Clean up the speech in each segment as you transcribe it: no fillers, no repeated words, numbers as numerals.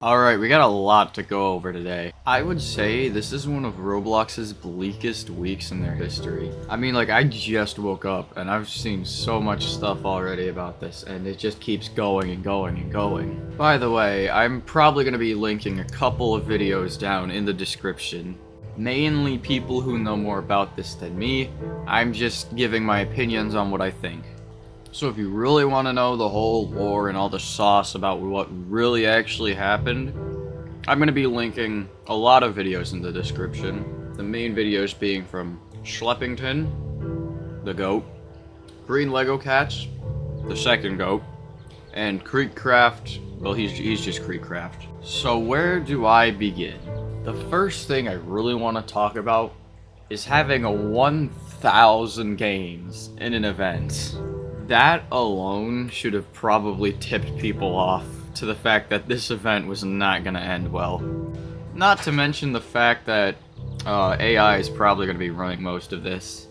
Alright, we got a lot to go over today. I would say this is one of Roblox's bleakest weeks in their history. I mean, like, I just woke up and I've seen so much stuff already about this, and it just keeps going and going and going. By the way, I'm probably going to be linking a couple of videos down in the description. Mainly people who know more about this than me. I'm just giving my opinions on what I think. So if you really want to know the whole lore and all the sauce about what really actually happened, I'm going to be linking a lot of videos in the description. The main videos being from Schleppington, the goat, Greenlegocats, the second goat, and Kreeks, well, he's just Kreeks. So where do I begin? The first thing I really want to talk about is having a 1,000 games in an event. That alone should have probably tipped people off to the fact that this event was not going to end well. Not to mention the fact that AI is probably going to be running most of this.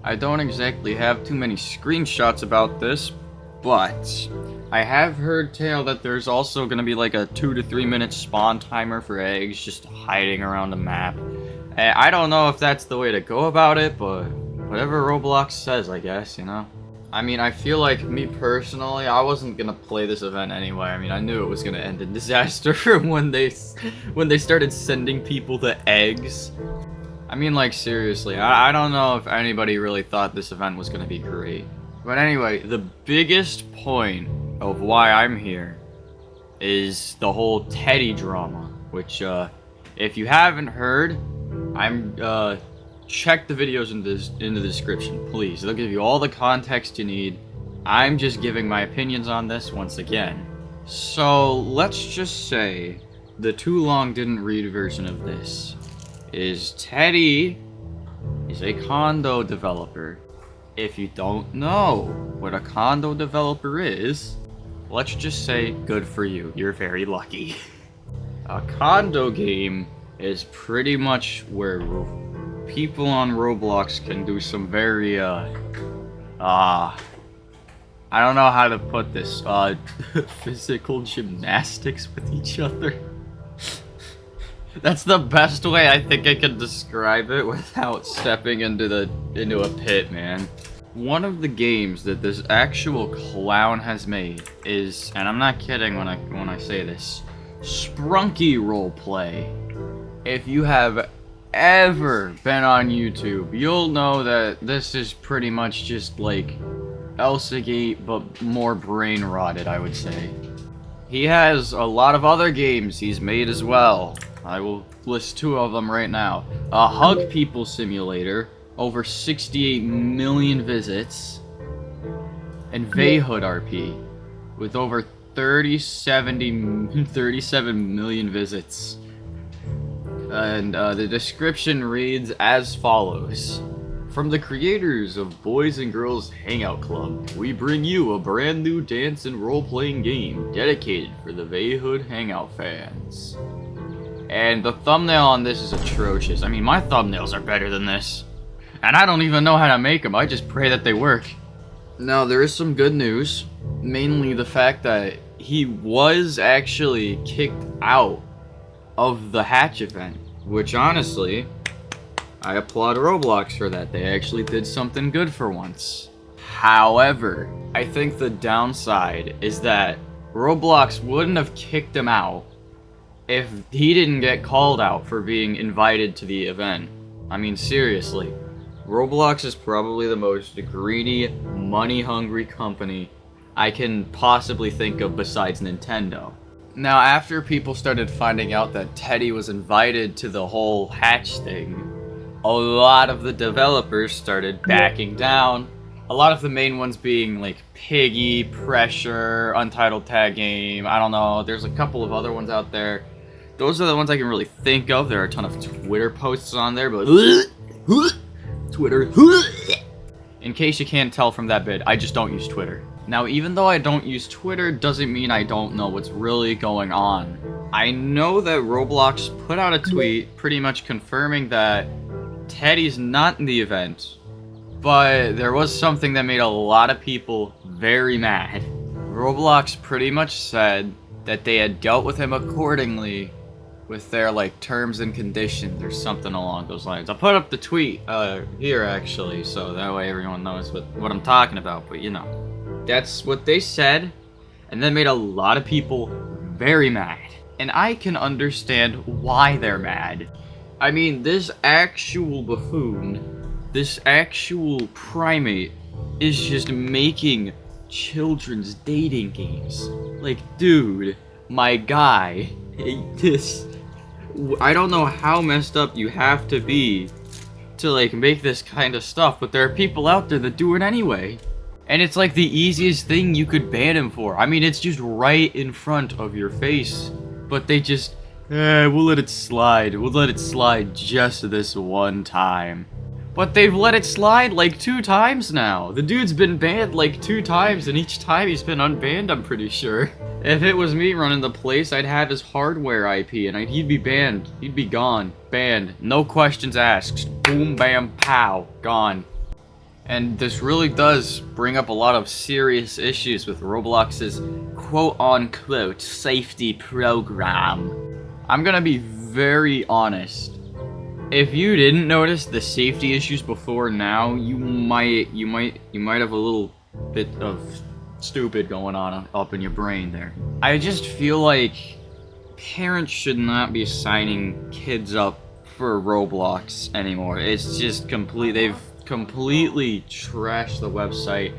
I don't exactly have too many screenshots about this, but I have heard tale that there's also going to be like a 2 to 3 minute spawn timer for eggs just hiding around the map. I don't know if that's the way to go about it, but whatever Roblox says, I guess, you know? I mean, I feel like, me personally, I wasn't gonna play this event anyway. I mean, I knew it was gonna end in disaster when they started sending people the eggs. I mean, like, seriously, I don't know if anybody really thought this event was gonna be great. But anyway, the biggest point of why I'm here is the whole Teddy drama, which, if you haven't heard, check the videos in the description, please. They'll give you all the context you need. I'm just giving my opinions on this once again. So, let's just say the too long didn't read version of this is Teddy is a condo developer. If you don't know what a condo developer is, let's just say good for you. You're very lucky. A condo game is pretty much where people on Roblox can do some very, I don't know how to put this, physical gymnastics with each other. That's the best way I think I can describe it without stepping into a pit, man. One of the games that this actual clown has made is, and I'm not kidding when I say this, Sprunky roleplay. If you have ever been on YouTube, you'll know that this is pretty much just like Elsagate, but more brain rotted, I would say. He has a lot of other games he's made as well. I will list 2 of them right now. A Hug People Simulator, over 68 million visits, and Vayhood RP, with over 37 million visits. And the description reads as follows. From the creators of Boys and Girls Hangout Club, we bring you a brand new dance and role-playing game dedicated for the Vayhood Hangout fans. And the thumbnail on this is atrocious. I mean, my thumbnails are better than this. And I don't even know how to make them, I just pray that they work. Now, there is some good news. Mainly the fact that he was actually kicked out of the Hatch event, which honestly, I applaud Roblox for that. They actually did something good for once. However, I think the downside is that Roblox wouldn't have kicked him out if he didn't get called out for being invited to the event. I mean, seriously, Roblox is probably the most greedy, money-hungry company I can possibly think of besides Nintendo. Now, after people started finding out that Teddy was invited to the whole Hatch thing, a lot of the developers started backing down. A lot of the main ones being like Piggy, Pressure, Untitled Tag Game, I don't know, there's a couple of other ones out there. Those are the ones I can really think of. There are a ton of Twitter posts on there, but Twitter. In case you can't tell from that bit, I just don't use Twitter. Now, even though I don't use Twitter, doesn't mean I don't know what's really going on. I know that Roblox put out a tweet pretty much confirming that Teddy's not in the event, but there was something that made a lot of people very mad. Roblox pretty much said that they had dealt with him accordingly with their, like, terms and conditions or something along those lines. I'll put up the tweet here, actually, so that way everyone knows what I'm talking about, but, you know. That's what they said, and that made a lot of people very mad. And I can understand why they're mad. I mean, this actual buffoon, this actual primate, is just making children's dating games. Like, dude, my guy, I don't know how messed up you have to be to, like, make this kind of stuff, but there are people out there that do it anyway. And it's like the easiest thing you could ban him for. I mean, it's just right in front of your face. But they just, we'll let it slide. We'll let it slide just this one time. But they've let it slide like 2 times now. The dude's been banned like 2 times, and each time he's been unbanned, I'm pretty sure. If it was me running the place, I'd have his hardware IP, and he'd be banned. He'd be gone. Banned. No questions asked. Boom, bam, pow. Gone. And this really does bring up a lot of serious issues with Roblox's quote-unquote safety program. I'm gonna be very honest. If you didn't notice the safety issues before now, you might have a little bit of stupid going on up in your brain there. I just feel like parents should not be signing kids up for Roblox anymore. It's just they've completely trashed the website.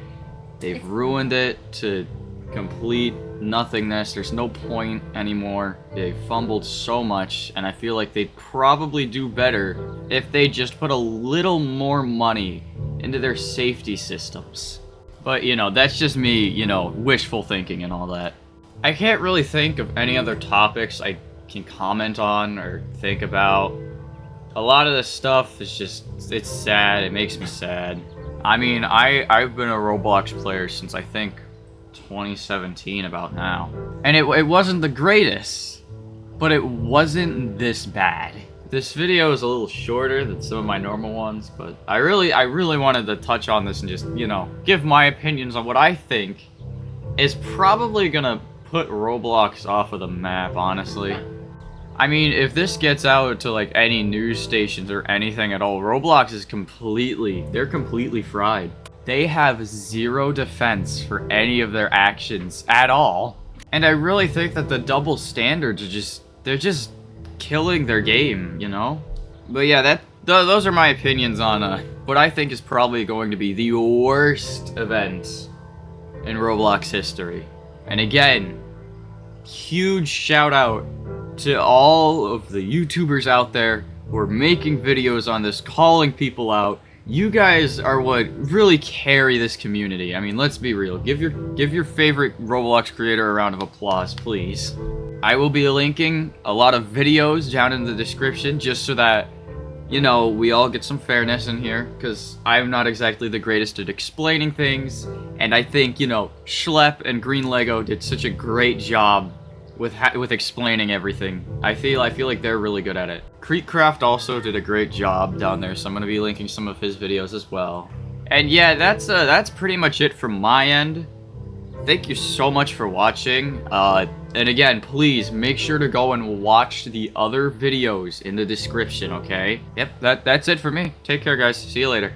They've ruined it to complete nothingness. There's no point anymore. They fumbled so much, and I feel like they'd probably do better if they just put a little more money into their safety systems. But, you know, that's just me, you know, wishful thinking and all that. I can't really think of any other topics I can comment on or think about. A lot of this stuff is just, it's sad. It makes me sad. I mean, I've been a Roblox player since I think 2017 about now. And it wasn't the greatest, but it wasn't this bad. This video is a little shorter than some of my normal ones, but I really wanted to touch on this and just, you know, give my opinions on what I think is probably gonna put Roblox off of the map, honestly. I mean, if this gets out to, like, any news stations or anything at all, Roblox is they're completely fried. They have zero defense for any of their actions at all. And I really think that the double standards are they're just killing their game, you know? But yeah, those are my opinions on what I think is probably going to be the worst event in Roblox history. And again, huge shout out to all of the YouTubers out there who are making videos on this, calling people out. You guys are what really carry this community. I mean, let's be real. Give your favorite Roblox creator a round of applause, please. I will be linking a lot of videos down in the description just so that, you know, we all get some fairness in here, because I'm not exactly the greatest at explaining things, and I think, you know, Schlepp and Greenlego did such a great job with explaining everything. I feel like they're really good at it. Kreeks also did a great job down there, so I'm gonna be linking some of his videos as well. And yeah, that's pretty much it from my end. Thank you so much for watching. And again, please make sure to go and watch the other videos in the description, okay? Yep, that's it for me. Take care, guys. See you later.